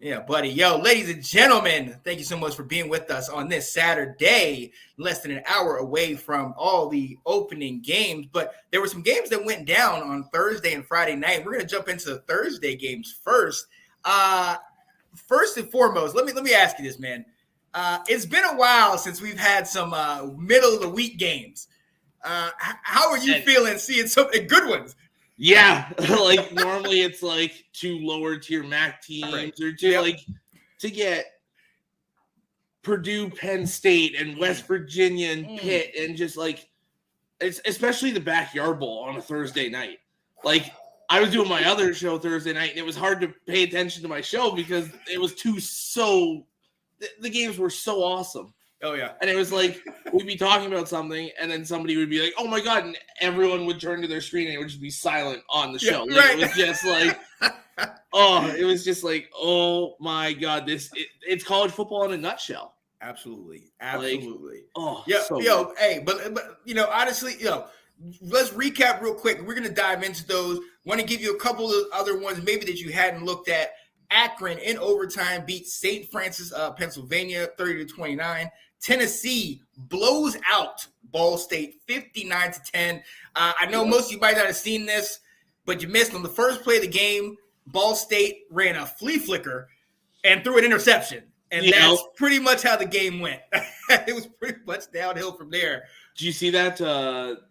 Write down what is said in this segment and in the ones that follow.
Yeah, buddy. Yo, ladies and gentlemen, thank you so much for being with us on this Saturday, less than an hour away from all the opening games. But there were some games that went down on Thursday and Friday night. We're going to jump into the Thursday games first. First and foremost, let me ask you this, man. It's been a while since we've had some middle of the week games. How are you feeling seeing some good ones? Yeah, like normally it's like two lower tier MAC teams or two to get Purdue, Penn State, and West Virginia and Pitt, and just like it's especially the Backyard Bowl on a Thursday night. Like I was doing my other show Thursday night, and it was hard to pay attention to my show because it was the games were so awesome. Oh, yeah. And it was like, we'd be talking about something, and then somebody would be like, oh, my God. And everyone would turn to their screen, and it would just be silent on the show. Yeah, right. It was just like, oh, my God. It's college football in a nutshell. Absolutely. Hey, but honestly, let's recap real quick. We're going to dive into those. Want to give you a couple of other ones maybe that you hadn't looked at. Akron in overtime beat St. Francis, Pennsylvania, 30-29. Tennessee blows out Ball State 59-10. I know most of you might not have seen this, but you missed on the first play of the game. Ball State ran a flea flicker and threw an interception. And that's pretty much how the game went. It was pretty much downhill from there. Did you see that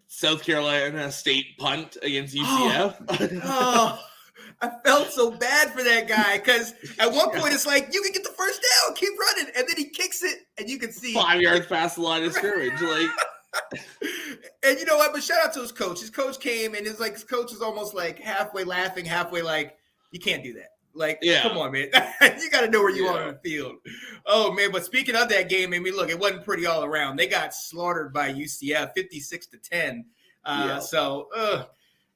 South Carolina State punt against UCF? I felt so bad for that guy because at one point it's like, you can get the first down, keep running. And then he kicks it, and you can see 5 yards past the line of scrimmage. And you know what? But shout out to his coach. His coach came, and his coach is almost like halfway laughing, halfway like, you can't do that. Come on, man. You got to know where you are on the field. Oh, man. But speaking of that game, look, it wasn't pretty all around. They got slaughtered by UCF 56-10.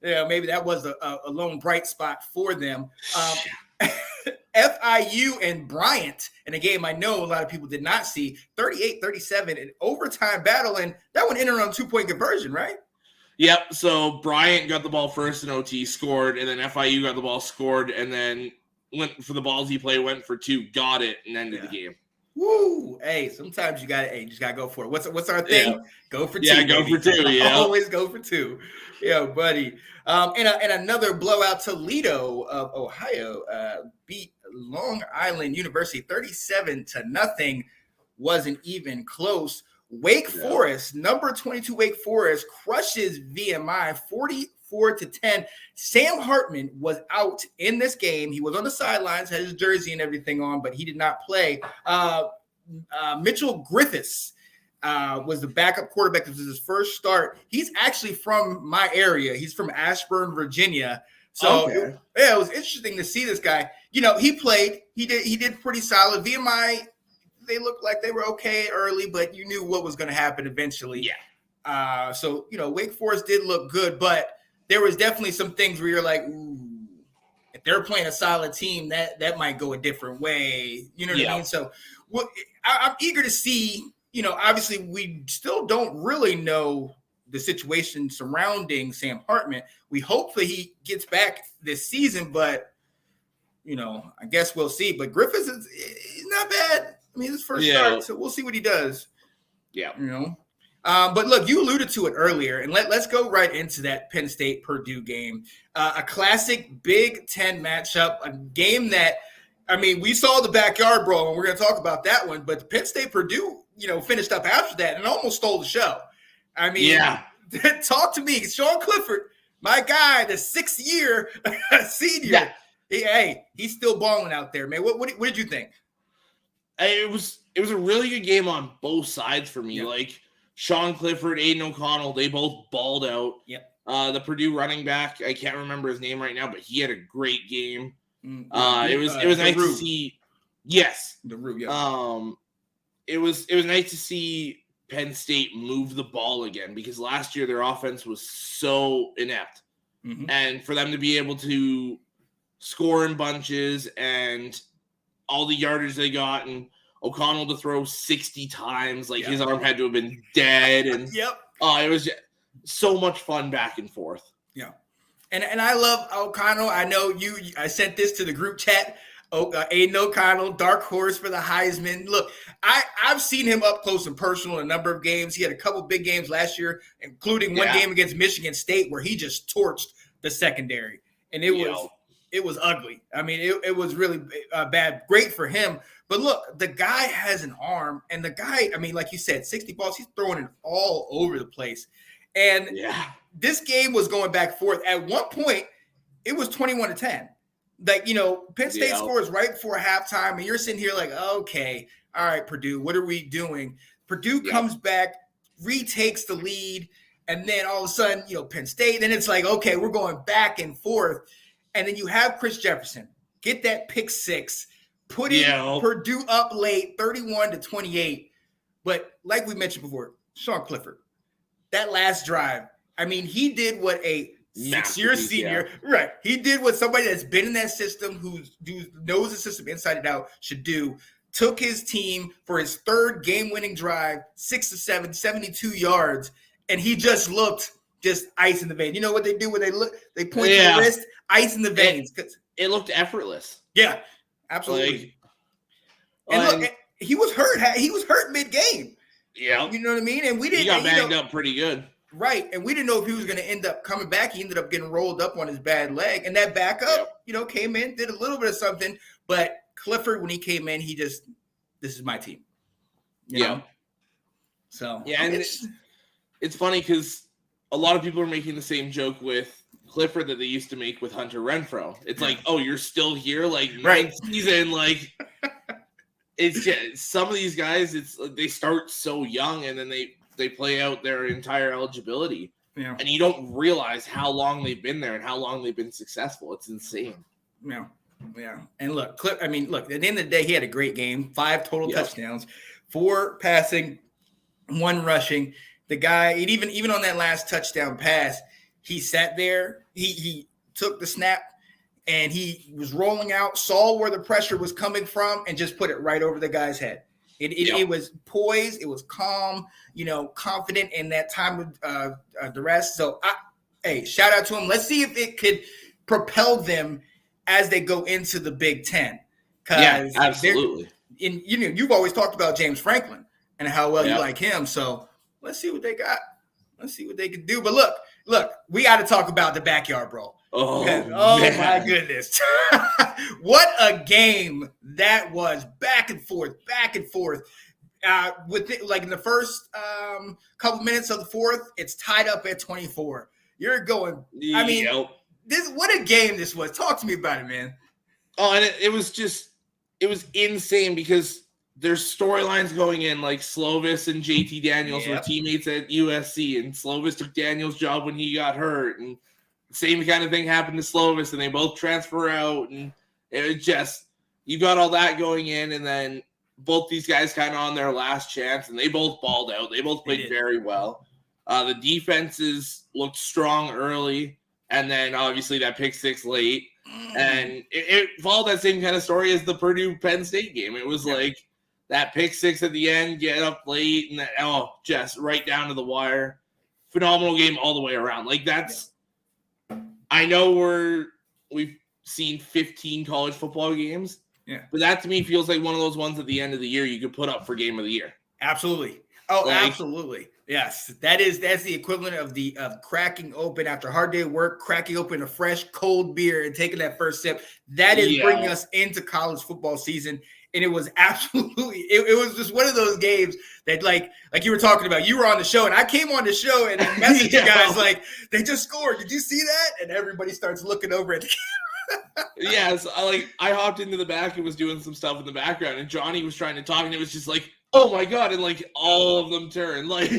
Maybe that was a lone bright spot for them. FIU and Bryant in a game I know a lot of people did not see, 38-37, an overtime battle, and that one ended on a 2-point conversion, right? Yep, so Bryant got the ball first in OT, scored, and then FIU got the ball, scored, and then went for the ballsy play, went for two, got it, and ended the game. Woo! Hey, sometimes you just gotta go for it. What's our thing? Yeah. Go for two. Yeah, go for two. Yeah, always go for two. Yeah, buddy. And another blowout. Toledo of Ohio beat Long Island University 37-0. Wasn't even close. Wake Forest, number 22, Wake Forest crushes VMI 44-10. Sam Hartman was out in this game. He was on the sidelines, had his jersey and everything on, but he did not play. Mitchell Griffiths was the backup quarterback. This was his first start. He's actually from my area. He's from Ashburn, Virginia. So it was interesting to see this guy. He played. He did pretty solid. VMI, they looked like they were okay early, but you knew what was going to happen eventually. Yeah. So Wake Forest did look good, but there was definitely some things where you're like, ooh, if they're playing a solid team, that might go a different way. You know what I mean? So I'm eager to see, obviously we still don't really know the situation surrounding Sam Hartman. We hope that he gets back this season, but, I guess we'll see. But Griffiths is not bad. His first start, so we'll see what he does. Yeah. But look, you alluded to it earlier, and let's go right into that Penn State-Purdue game. A classic Big Ten matchup, a game that, we saw the Backyard Brawl, and we're going to talk about that one, but Penn State-Purdue, finished up after that and almost stole the show. Talk to me. Sean Clifford, my guy, the 6th-year senior. Yeah. He's still balling out there, man. What did you think? It was a really good game on both sides for me. Yep. Sean Clifford, Aiden O'Connell, they both balled out. Yep. The Purdue running back, I can't remember his name right now, but he had a great game. It was nice to see. Yes. The Root, yeah. It was nice to see Penn State move the ball again because last year their offense was so inept. Mm-hmm. And for them to be able to score in bunches and all the yardage they got, and O'Connell to throw 60 times, his arm had to have been dead. And it was just so much fun back and forth. Yeah. And I love O'Connell. I know I sent this to the group chat. Aiden O'Connell, dark horse for the Heisman. Look, I've seen him up close and personal in a number of games. He had a couple big games last year, including one game against Michigan State where he just torched the secondary, and it was ugly. I mean, it was really bad. Great for him, but look, the guy has an arm, and the guy, I mean, like you said, 60 balls, he's throwing it all over the place. And this game was going back and forth. At one point, it was 21-10. Like, Penn State scores right before halftime, and you're sitting here like, okay, all right, Purdue, what are we doing? Purdue comes back, retakes the lead, and then all of a sudden, Penn State, then it's like, okay, we're going back and forth. And then you have Chris Jefferson get that pick six, putting Purdue up late, 31-28. But like we mentioned before, Sean Clifford, that last drive, I mean, he did what a 6-year senior, right? He did what somebody that's been in that system, who knows the system inside and out, should do. Took his team for his third game-winning drive, 6-7, 72 yards, and he just looked just ice in the vein. You know what they do when they look? They point to the wrist, ice in the veins. It looked effortless. Yeah, absolutely. And look, he was hurt. He was hurt mid-game. Yeah, you know what I mean. And we didn't. He got banged up pretty good. Right, and we didn't know if he was going to end up coming back. He ended up getting rolled up on his bad leg, and that backup, came in, did a little bit of something. But Clifford, when he came in, this is my team. You know? So and it's funny because a lot of people are making the same joke with Clifford that they used to make with Hunter Renfrow. It's like, oh, you're still here, like ninth season, like. It's just, some of these guys, they start so young, and then they play out their entire eligibility. Yeah. And you don't realize how long they've been there and how long they've been successful. It's insane. Yeah. Yeah. And look, at the end of the day, he had a great game, 5 total touchdowns, 4 passing, 1 rushing. The guy, even on that last touchdown pass, he sat there, he took the snap, and he was rolling out, saw where the pressure was coming from, and just put it right over the guy's head. It was poised. It was calm, confident in that time of duress. So, shout out to him. Let's see if it could propel them as they go into the Big Ten. Yeah, absolutely. You've always talked about James Franklin and how well you like him. So let's see what they got. Let's see what they can do. But look, we got to talk about the backyard brawl. Oh my goodness. What a game that was. Back and forth. In the first couple minutes of the fourth, it's tied up at 24. You're going, what a game this was. Talk to me about it, man. Oh, and it was insane because there's storylines going in, like Slovis and JT Daniels were teammates at USC, and Slovis took Daniels' job when he got hurt, and same kind of thing happened to Slovis, and they both transfer out, and it was just, you got all that going in, and then both these guys kind of on their last chance, and they both balled out. They both played very well. The defenses looked strong early, and then obviously that pick six late, and it followed that same kind of story as the Purdue-Penn State game. It was like that pick six at the end, get up late, and just right down to the wire. Phenomenal game all the way around. Like that's. I know we've seen 15 college football games, but that to me feels like one of those ones at the end of the year you could put up for game of the year. Absolutely. Oh, absolutely. Yes. That's the equivalent of cracking open after a hard day of work, cracking open a fresh cold beer and taking that first sip. That is bringing us into college football season. And it was absolutely, it was just one of those games that like you were talking about, you were on the show and I came on the show and messaged you guys like, they just scored. Did you see that? And everybody starts looking over at the camera. Yes. I hopped into the back and was doing some stuff in the background and Johnny was trying to talk and it was just like, oh my God. And like all of them turned like,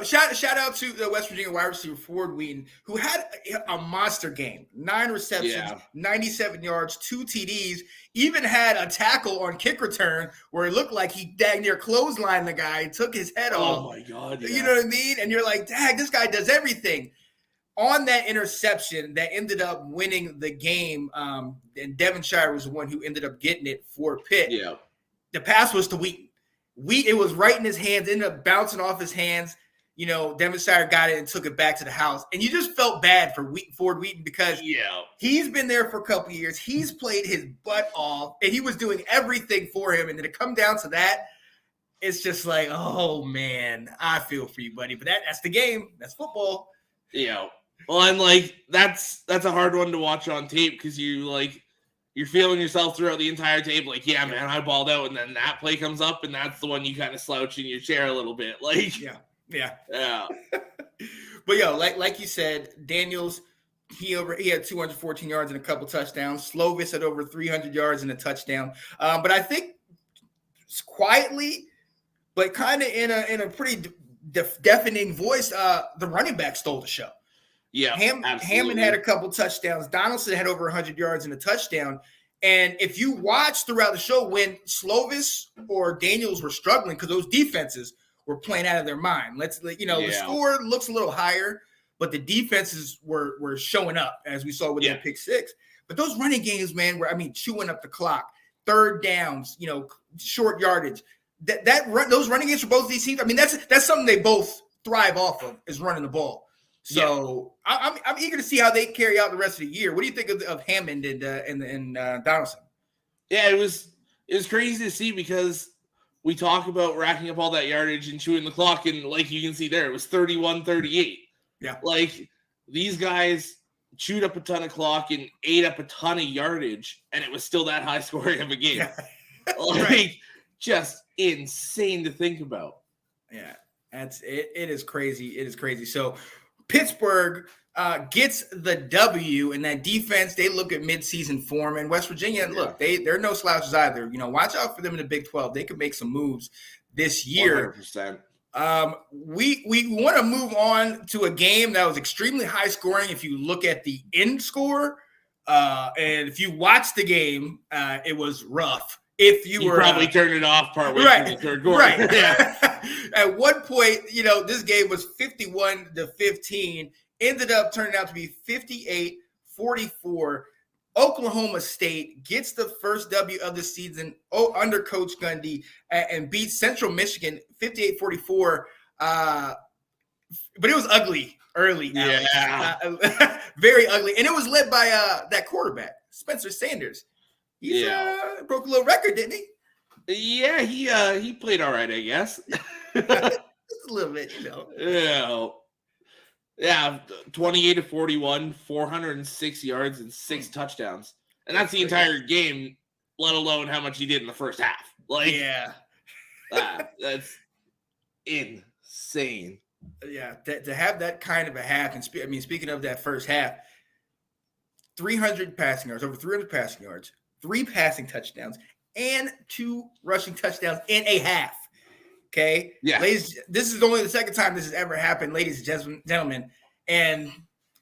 shout out to the West Virginia wide receiver Ford Wheaton, who had a monster game. 9 receptions, 97 yards, 2 TDs, even had a tackle on kick return where it looked like he dang near clotheslined the guy, took his head off. Oh my God. Yeah. You know what I mean? And you're like, dang, this guy does everything. On that interception that ended up winning the game, and Devonshire was the one who ended up getting it for Pitt. Yeah. The pass was to Wheaton. It was right in his hands, ended up bouncing off his hands. Devin Sire got it and took it back to the house. And you just felt bad for Ford Wheaton because he's been there for a couple of years. He's played his butt off, and he was doing everything for him. And then to come down to that, it's just like, oh, man, I feel for you, buddy. But that's the game. That's football. Yeah. Well, and, that's a hard one to watch on tape because you're feeling yourself throughout the entire tape. Like, yeah, man, I balled out. And then that play comes up, and that's the one you kind of slouch in your chair a little bit. Yeah. But like you said, Daniels, he had 214 yards and a couple touchdowns. Slovis had over 300 yards and a touchdown. But I think quietly, but kind of in a pretty deafening voice, the running back stole the show. Yeah, Hammond had a couple touchdowns. Donaldson had over 100 yards and a touchdown. And if you watch throughout the show, when Slovis or Daniels were struggling, because those defenses were playing out of their mind. The score looks a little higher, but the defenses were showing up, as we saw with that pick six. But those running games, man, chewing up the clock, third downs, short yardage. Those running games for both these teams. I mean, that's something they both thrive off of, is running the ball. So I'm eager to see how they carry out the rest of the year. What do you think of Hammond and Donaldson? Yeah, it was crazy to see because we talk about racking up all that yardage and chewing the clock, and like you can see there, it was 31-38. Yeah. These guys chewed up a ton of clock and ate up a ton of yardage, and it was still that high scoring of a game. Yeah. Just insane to think about. Yeah, it is crazy. It is crazy. So Pittsburgh gets the W, and that defense, they look at midseason form. And West Virginia, look, they're no slouches either. Watch out for them in the Big 12. They could make some moves this year. 100%. We want to move on to a game that was extremely high scoring. If you look at the end score, and if you watch the game, it was rough. If you were probably turned it off partway through the third quarter. Right. Yeah. At one point, this game was 51-15. Ended up turning out to be 58-44. Oklahoma State gets the first W of the season under Coach Gundy and beats Central Michigan 58-44. But it was ugly early. Yeah. Very ugly. And it was led by that quarterback, Spencer Sanders. He broke a little record, didn't he? Yeah, he played all right, I guess. Just a little bit, Yeah, 28-41, 406 yards and 6 touchdowns. And that's the entire game, let alone how much he did in the first half. That's insane. Yeah, to have that kind of a half, and speaking of that first half, 300 passing yards, over 300 passing yards, 3 passing touchdowns, and 2 rushing touchdowns in a half. Okay? Yeah. Ladies, this is only the second time this has ever happened, ladies and gentlemen. And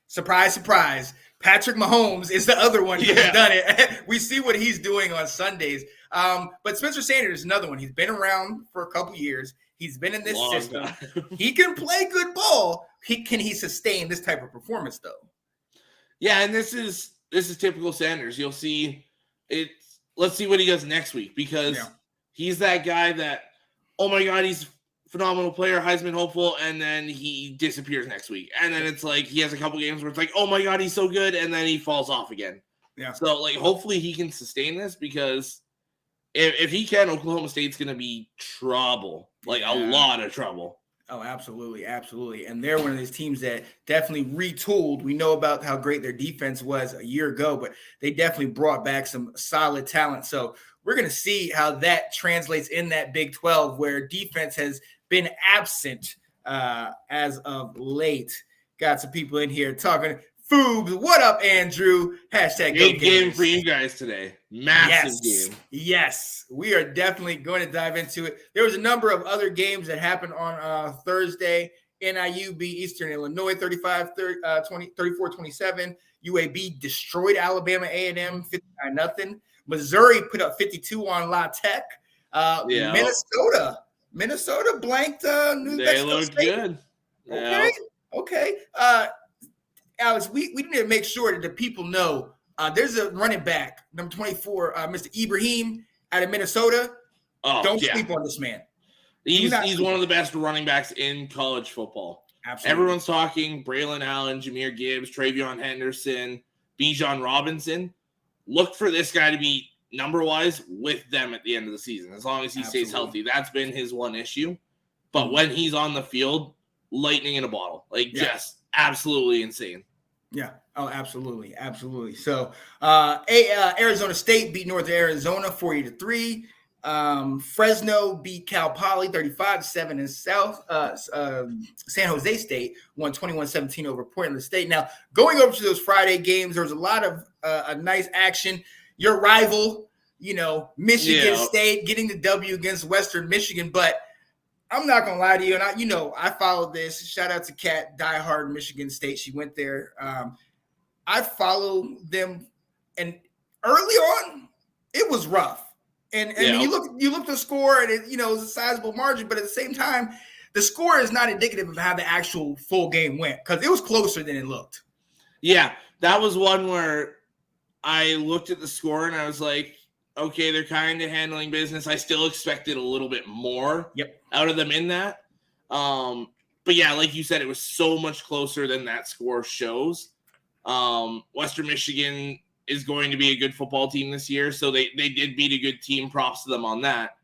surprise, surprise, Patrick Mahomes is the other one who's done it. We see what he's doing on Sundays. But Spencer Sanders is another one. He's been around for a couple years. He's been in this system. He can play good ball. Can he sustain this type of performance, though? Yeah, and this is typical Sanders. You'll see it. Let's see what he does next week, because he's that guy that, oh my God, he's a phenomenal player, Heisman hopeful, and then he disappears next week. And then it's like he has a couple games where it's like, oh my God, he's so good, and then he falls off again. Yeah. So hopefully he can sustain this, because if he can, Oklahoma State's going to be trouble, a lot of trouble. Oh, absolutely, absolutely. And they're one of these teams that definitely retooled. We know about how great their defense was a year ago, but they definitely brought back some solid talent. So we're going to see how that translates in that Big 12, where defense has been absent as of late. Got some people in here talking. Foobs, what up, Andrew? Hashtag Big game for you guys today. Massive game. Yes, we are definitely going to dive into it. There was a number of other games that happened on Thursday. NIU beat Eastern Illinois 34-27. UAB destroyed Alabama A&M 59-0. Missouri put up 52 on La Tech. Minnesota blanked New Mexico State. They look good. Okay. Alex, we need to make sure that the people know there's a running back, number 24, Mr. Ibrahim out of Minnesota. Don't sleep on this man. He's one of the best running backs in college football. Absolutely. Everyone's talking Braylon Allen, Jahmyr Gibbs, Travion Henderson, Bijan Robinson. Look for this guy to be number-wise with them at the end of the season, as long as he stays healthy. That's been his one issue. But when he's on the field, lightning in a bottle. Just absolutely insane. Yeah. Oh, absolutely. Absolutely. So Arizona State beat North Arizona 40-3. Fresno beat Cal Poly 35-7 in South. San Jose State won 21-17 over Portland State. Now, going over to those Friday games, there was a lot of a nice action. Your rival, Michigan State getting the W against Western Michigan, but I'm not gonna lie to you, and I followed this. Shout out to Kat, diehard Michigan State. She went there. I followed them, and early on, it was rough. And you look at the score, and it was a sizable margin, but at the same time, the score is not indicative of how the actual full game went because it was closer than it looked. Yeah, that was one where I looked at the score and I was like, okay, they're kind of handling business. I still expected a little bit more out of them in that. But yeah, like you said, it was so much closer than that score shows. Western Michigan is going to be a good football team this year, so they did beat a good team. Props to them on that.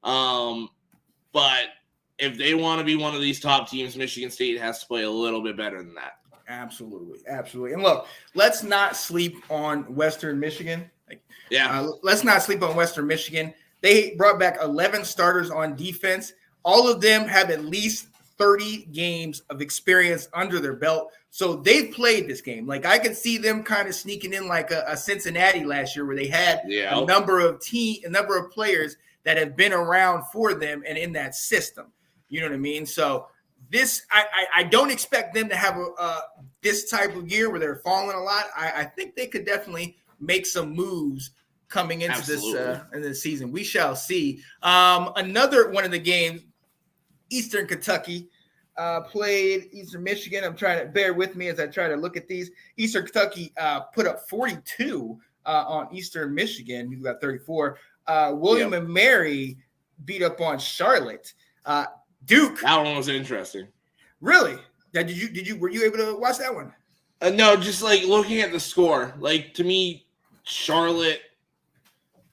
But if they want to be one of these top teams, Michigan State has to play a little bit better than that. Absolutely. And look, let's not sleep on Western Michigan. Let's not sleep on Western Michigan. They brought back 11 starters on defense. All of them have at least 30 games of experience under their belt. So they've played this game. I could see them kind of sneaking in like a Cincinnati last year where they had a number of players that have been around for them and in that system. You know what I mean? So this, I don't expect them to have this type of year where they're falling a lot. I think they could definitely make some moves coming into this season. We shall see. Another one of the games, Eastern Kentucky played Eastern Michigan. I'm trying to bear with me as I try to look at these. Eastern Kentucky put up 42 on Eastern Michigan. We've got 34. William and Mary beat up on Charlotte. Duke. That one was interesting. Really? Were you able to watch that one? No, just looking at the score. To me, Charlotte,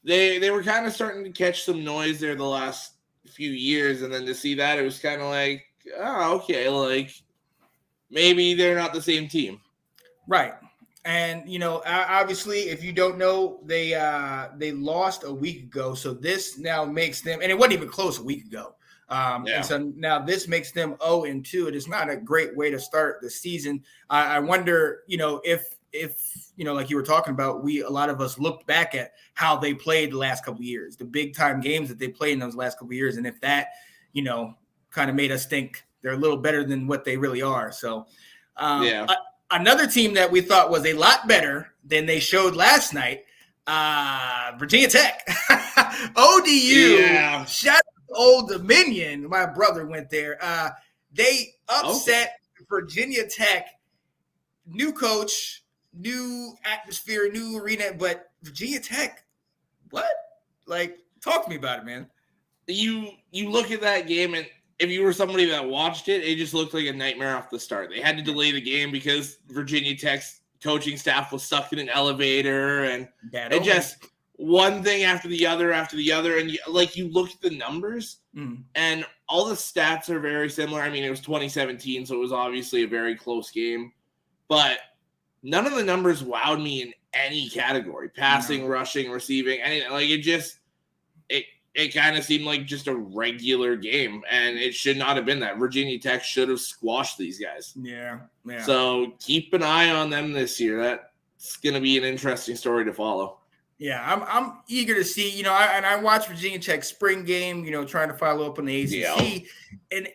they were kind of starting to catch some noise there the last few years, and then to see that, it was kind of like, oh, okay, maybe they're not the same team. Right. And, obviously, if you don't know, they lost a week ago. So this now makes them, and it wasn't even close a week ago. And so now this makes them 0-2. It is not a great way to start the season. I wonder, if like you were talking about, a lot of us looked back at how they played the last couple of years, the big time games that they played in those last couple of years. And if that, kind of made us think they're a little better than what they really are. So another team that we thought was a lot better than they showed last night, Virginia Tech. ODU. Shout out to Old Dominion. My brother went there. They upset Virginia Tech. New coach, new atmosphere, new arena, but Virginia Tech, what? Talk to me about it, man. You look at that game, and if you were somebody that watched it, it just looked like a nightmare off the start. They had to delay the game because Virginia Tech's coaching staff was stuck in an elevator, and it just one thing after the other. And you look at the numbers, and all the stats are very similar. I mean, it was 2017, so it was obviously a very close game, but none of the numbers wowed me in any category: passing, rushing, receiving. Anything. It kind of seemed like just a regular game, and it should not have been that. Virginia Tech should have squashed these guys. Yeah. So keep an eye on them this year. That's going to be an interesting story to follow. Yeah, I'm eager to see, I watched Virginia Tech's spring game, trying to follow up on the ACC. And,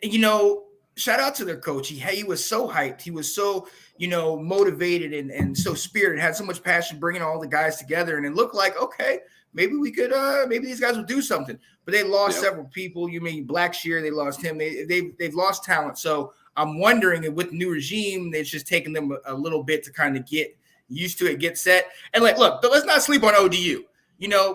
shout out to their coach. He was so hyped. He was so, motivated and so spirited, had so much passion bringing all the guys together. And it looked like, okay, maybe we could, maybe these guys will do something. But they lost several people. You mean Blackshear, they lost him. They've lost talent. So I'm wondering if with the new regime, it's just taking them a little bit to kind of get used to it, get set. And look, let's not sleep on ODU.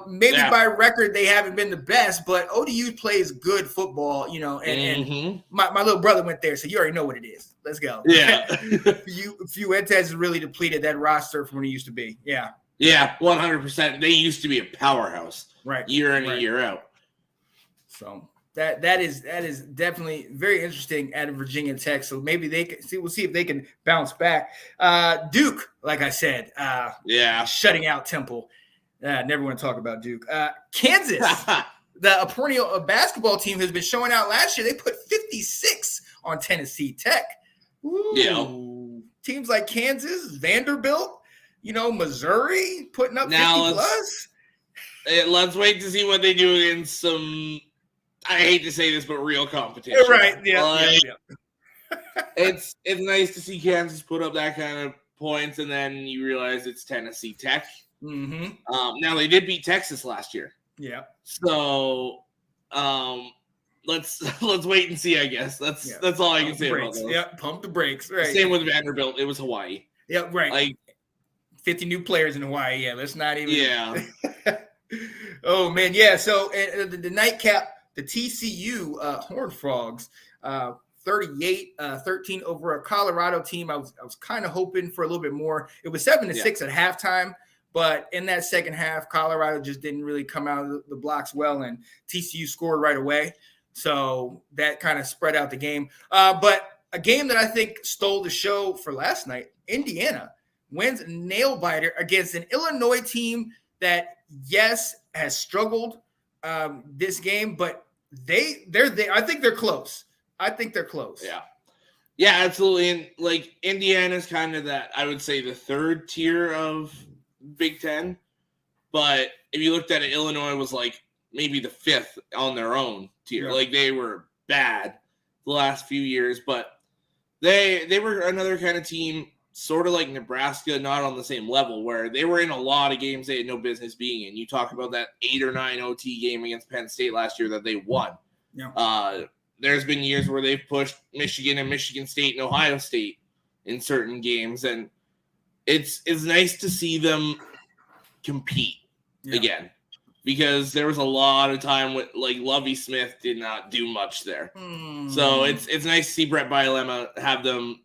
maybe by record they haven't been the best, but ODU plays good football, and my little brother went there, so you already know what it is. Let's go. Yeah. Fuentes has really depleted that roster from what it used to be. Yeah. Yeah, 100%. They used to be a powerhouse, right? Year in and year out. So that is definitely very interesting at Virginia Tech. So maybe they can see. We'll see if they can bounce back. Duke, like I said, shutting out Temple. Never want to talk about Duke. Kansas, the perennial basketball team, has been showing out. Last year, they put 56 on Tennessee Tech. Ooh. Yeah. Teams like Kansas, Vanderbilt, Missouri putting up 50 plus. Let's wait to see what they do against some, I hate to say this, but real competition. Right. Yeah. It's nice to see Kansas put up that kind of points, and then you realize it's Tennessee Tech. Mm-hmm. Now they did beat Texas last year. Yeah. So let's wait and see, I guess. That's all I can say about those. Yeah, pump the brakes. Right. Same with Vanderbilt. It was Hawaii. Yeah, right. Like 50 new players in Hawaii. Yeah, let's not even. Yeah. Oh man, yeah. So the nightcap, the TCU Horned Frogs, 38-13 over a Colorado team. I was kind of hoping for a little bit more. It was 7-6 at halftime, but in that second half, Colorado just didn't really come out of the blocks well, and TCU scored right away. So that kind of spread out the game. But a game that I think stole the show for last night, Indiana wins nail biter against an Illinois team that, yes, has struggled this game, but they're there. I think they're close. Yeah, absolutely. And like Indiana's kind of that, I would say, the third tier of Big Ten. But if you looked at it, Illinois was like maybe the fifth on their own tier. Yeah. Like they were bad the last few years, but they were another kind of team, sort of like Nebraska, not on the same level, where they were in a lot of games they had no business being in. You talk about that 8 or 9 OT game against Penn State last year that they won. Yeah. There's been years where they've pushed Michigan and Michigan State and Ohio State in certain games, and it's nice to see them compete again, because there was a lot of time with like Lovie Smith did not do much there. So it's nice to see Brett Bielema have them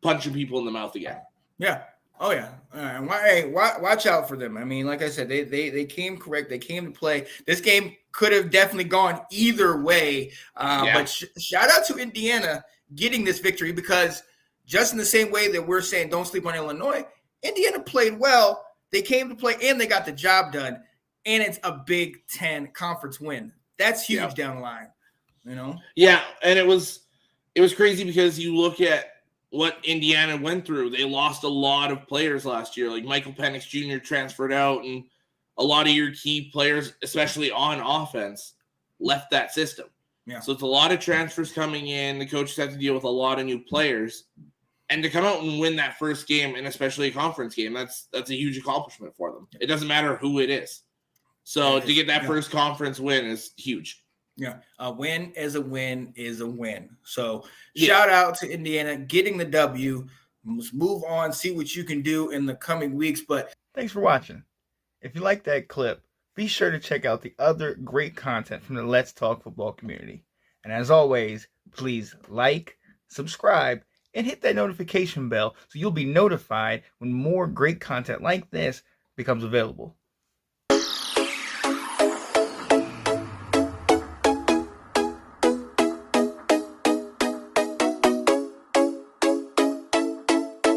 punching people in the mouth again. Yeah. Oh yeah. Hey, watch out for them. I mean, like I said, they came correct. They came to play. This game could have definitely gone either way. But shout out to Indiana getting this victory, because just in the same way that we're saying don't sleep on Illinois, Indiana played well. They came to play and they got the job done. And it's a Big Ten conference win. That's huge down the line. Yeah, and it was crazy because you look at what Indiana went through. They lost a lot of players last year. Like Michael Penix Jr. transferred out, and a lot of your key players, especially on offense, left that system. Yeah. So it's a lot of transfers coming in. The coaches have to deal with a lot of new players. And to come out and win that first game, and especially a conference game, that's a huge accomplishment for them. It doesn't matter who it is. So to get that first conference win is huge. Yeah, a win is a win is a win. So shout out to Indiana getting the W. Let's move on, see what you can do in the coming weeks. But thanks for watching. If you like that clip, be sure to check out the other great content from the Let's Talk Football community. And as always, please like, subscribe, and hit that notification bell so you'll be notified when more great content like this becomes available.